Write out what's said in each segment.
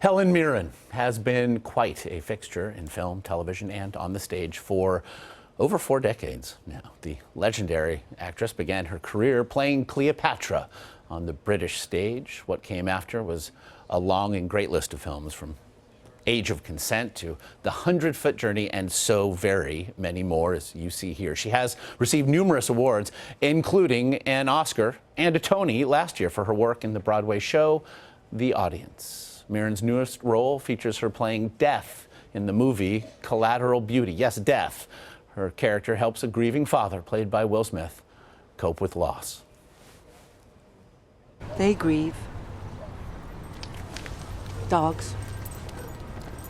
Helen Mirren has been quite a fixture in film, television, and on the stage for over 4 decades now. The legendary actress began her career playing Cleopatra on the British stage. What came after was a long and great list of films, from Age of Consent to The 100-Foot Journey, and so very many more, as you see here. She has received numerous awards, including an Oscar and a Tony last year for her work in the Broadway show The Audience. Mirren's newest role features her playing Death in the movie Collateral Beauty. Yes, Death. Her character helps a grieving father, played by Will Smith, cope with loss. They grieve. Dogs.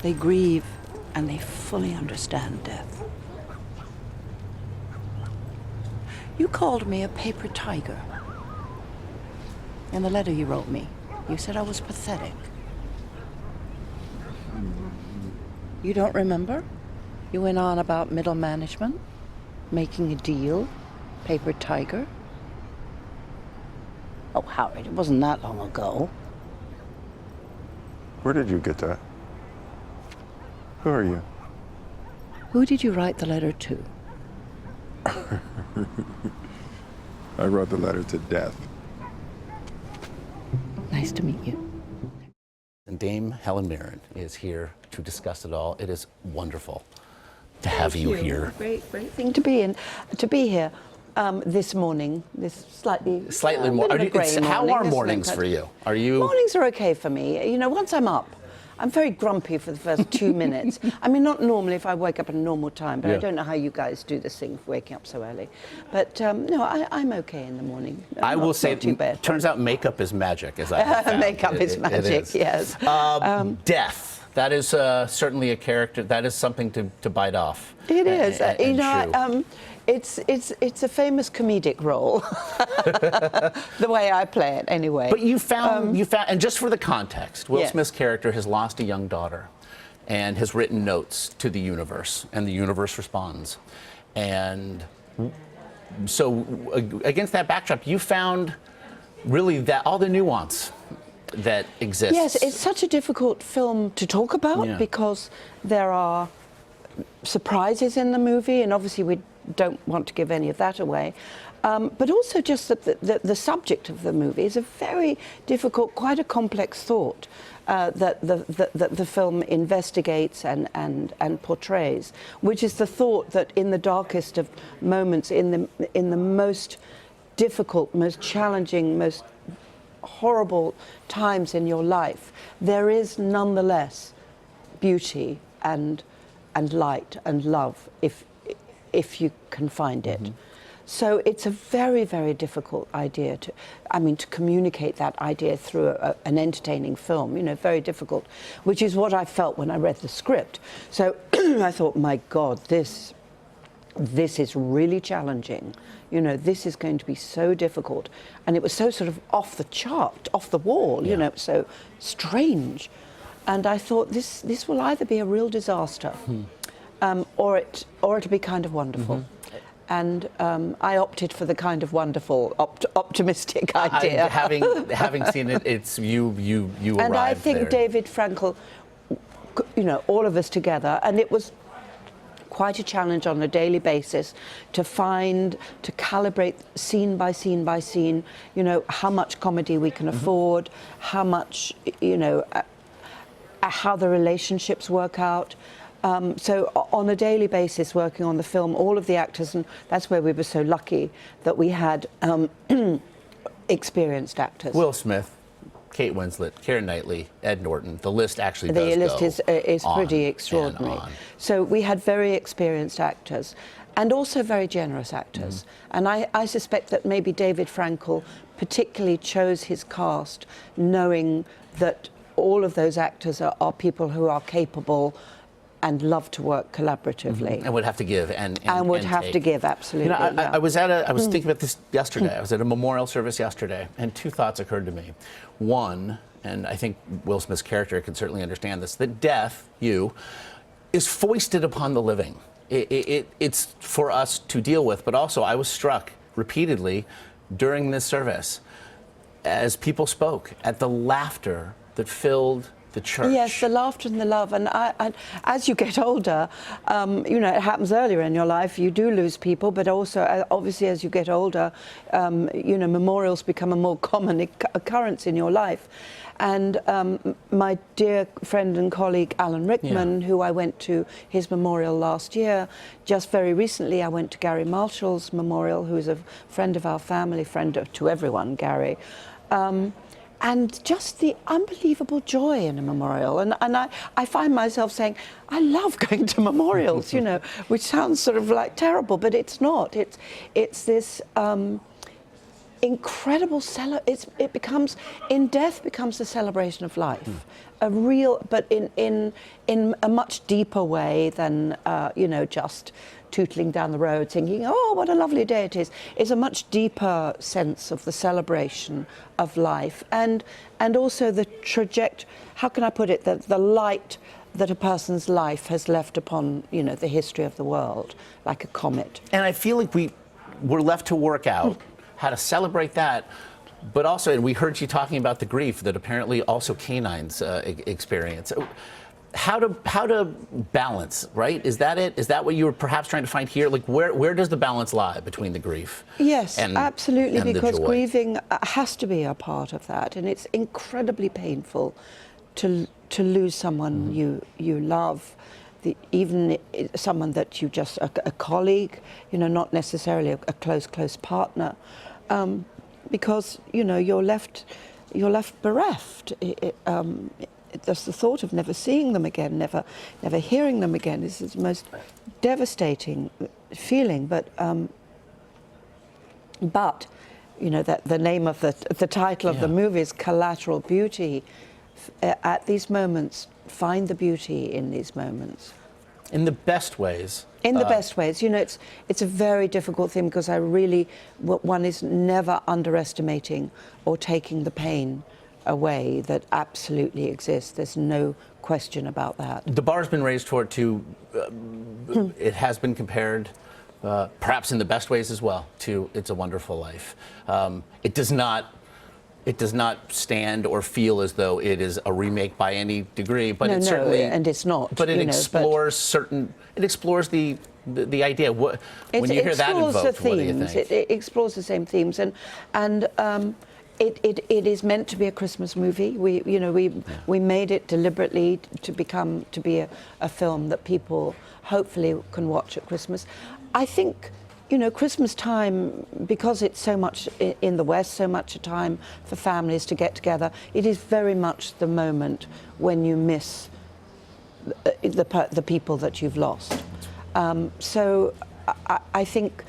They grieve and they fully understand death. You called me a paper tiger. In the letter you wrote me, you said I was pathetic. You don't remember? You went on about middle management, making a deal, paper tiger. Oh, Howard, it wasn't that long ago. Where did you get that? Who are you? Who did you write the letter to? I wrote the letter to Death. Nice to meet you. And Dame Helen Mirren is here to discuss it all. It is wonderful to have you here. Great thing to be in, to be here this morning. This slightly more. How are morning, mornings for you? Are you? Mornings are okay for me. You know, once I'm up, I'm very grumpy for the first 2 minutes. I mean, not normally if I wake up at a normal time, but I don't know how you guys do this thing, waking up so early. But no, I'm okay in the morning. I will say, too bad. Turns out makeup is magic, as I have found. Makeup is magic, yes. Death. That is certainly a character. That is something to bite off. It is. You know, it's a famous comedic role, the way I play it, anyway. But you found, and just for the context, Will Smith's character has lost a young daughter, and has written notes to the universe, and the universe responds. And so, against that backdrop, you found really that all the nuance that exists. Yes, it's such a difficult film to talk about because there are surprises in the movie, and obviously we don't want to give any of that away. But also just that the subject of the movie is a very difficult, quite a complex thought that the film investigates and portrays, which is the thought that in the darkest of moments, in the most difficult, most challenging, most horrible times in your life, there is nonetheless beauty and light and love if you can find it. So it's a very, very difficult idea to communicate that idea through an entertaining film, you know, very difficult, which is what I felt when I read the script. So I thought, my God, this is really challenging. You know, this is going to be so difficult. And it was so sort of off the chart, off the wall, you know, so strange. And I thought, this will either be a real disaster or it'll be kind of wonderful. And I opted for the kind of wonderful, optimistic idea. Having seen it, it's you arrived And I think there. David Frankel, you know, all of us together, and it was quite a challenge on a daily basis to calibrate scene by scene by scene, you know, how much comedy we can afford, how much, you know, how the relationships work out. So on a daily basis, working on the film, all of the actors, and that's where we were so lucky that we had experienced actors. Will Smith, Kate Winslet, Keira Knightley, Ed Norton. The list actually does The list is pretty extraordinary. So we had very experienced actors, and also very generous actors. And I suspect that maybe David Frankel particularly chose his cast knowing that all of those actors are people who are capable and love to work collaboratively, and would have to give and would have to give, absolutely. You know, I was thinking about this yesterday. I was at a memorial service yesterday, and 2 thoughts occurred to me. One, and I think Will Smith's character can certainly understand this, that death, is foisted upon the living. It's for us to deal with, but also I was struck repeatedly during this service as people spoke at the laughter that filled the church. Yes, the laughter and the love. And as you get older, you know, it happens earlier in your life. You do lose people, but also, obviously, as you get older, you know, memorials become a more common occurrence in your life. And my dear friend and colleague, Alan Rickman, who I went to his memorial last year, just very recently I went to Gary Marshall's memorial, who is a friend of our family, friend to everyone, Gary. And just the unbelievable joy in a memorial. And I find myself saying, I love going to memorials, you know, which sounds sort of like terrible, but it's not. It's this incredible it becomes, in death becomes the celebration of life. A real, but in a much deeper way than, you know, just tootling down the road thinking, oh, what a lovely day it is. It's a much deeper sense of the celebration of life and also the how can I put it, the light that a person's life has left upon, you know, the history of the world, like a comet. And I feel like we're left to work out how to celebrate that. But also, and we heard you talking about the grief that apparently also canines experience. How to balance, right? Is that it? Is that what you were perhaps trying to find here? Like, where does the balance lie between the grief? Yes, and, absolutely, and because the joy? grieving has to be a part of that, and it's incredibly painful to lose someone you love. Even someone that you just a colleague, you know, not necessarily a close partner, because you know you're left bereft. Just the thought of never seeing them again, never hearing them again is the most devastating feeling. But you know that the name of the title of the movie is Collateral Beauty. At these moments, find the beauty in these moments. In the best ways. In the best ways. You know, it's a very difficult thing because one is never underestimating or taking the pain away that absolutely exists. There's no question about that. The bar's been raised toward it has been compared, perhaps in the best ways as well, to It's a Wonderful Life. It does not stand or feel as though it is a remake by any degree, but it certainly, and it's not. But it explores it explores the idea. When you hear that invoked, what do you think? It explores the same themes, and it is meant to be a Christmas movie. We made it deliberately to be a film that people hopefully can watch at Christmas. I think, you know, Christmas time, because it's so much in the West, so much a time for families to get together, it is very much the moment when you miss the people that you've lost. So I think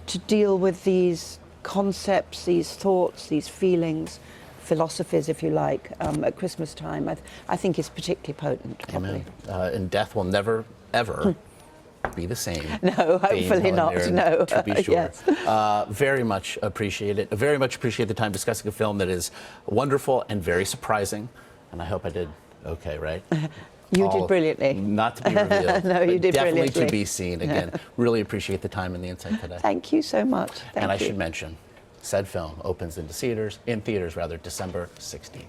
to deal with these concepts, these thoughts, these feelings, philosophies, if you like, at Christmas time, I think is particularly potent, probably. Amen. And death will never, ever be the same. No, hopefully not. No, to be sure. Yes. Very much appreciate it. Very much appreciate the time discussing a film that is wonderful and very surprising. And I hope I did okay, right? You did brilliantly. Not to be revealed. No, you did definitely brilliantly. To be seen again. Really appreciate the time and the insight today. Thank you so much. I should mention, said film opens in theaters, December 16th.